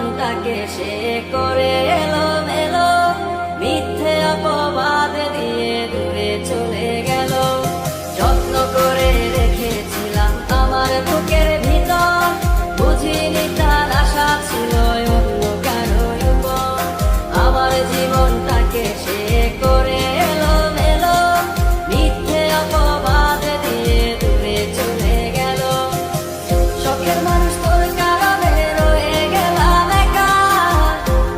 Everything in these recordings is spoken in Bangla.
জীবনটাকে সে করে এলোমেলো, মিথ্যে অপবাদ দিয়ে দূরে চলে গেল। যত্ন করে রেখেছিলাম আমার বুকের ভিতর, বুঝিনি তার আশা ছিল অন্য কারো উপর। আমার জীবনটাকে সে করে এলোমেলো, মিথ্যে অপবাদ দিয়ে দূরে চলে গেল। শখের মানুষ তোর কারণে রয়ে গেলাম একা,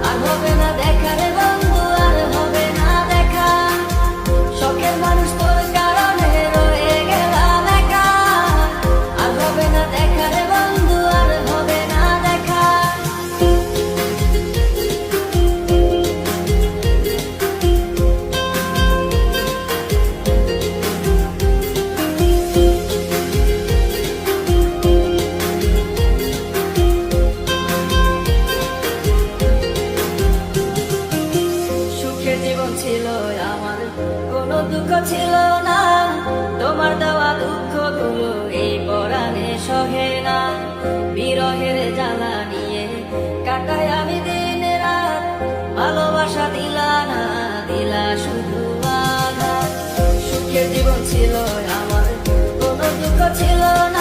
আর হবে না দেখা রে বন্ধু, আর হবে না দেখা। শখের মানুষ তোর কারণে রয়ে গেলাম একা, আর হবে না দেখা রে বন্ধু, আর হবে না দেখা। সুখের জীবন ছিল আমার, কোনো দুঃখ ছিল না। তোমার দেওয়া দুঃখগুলো এই পরাণে সহে না। বিরহের জ্বালা নিয়ে কাটাই আমি দিন রাত, ভালোবাসা দিলা না, দিলা শুধু আঘাত। সুখের জীবন ছিল আমার, কোনো দুঃখ ছিল না।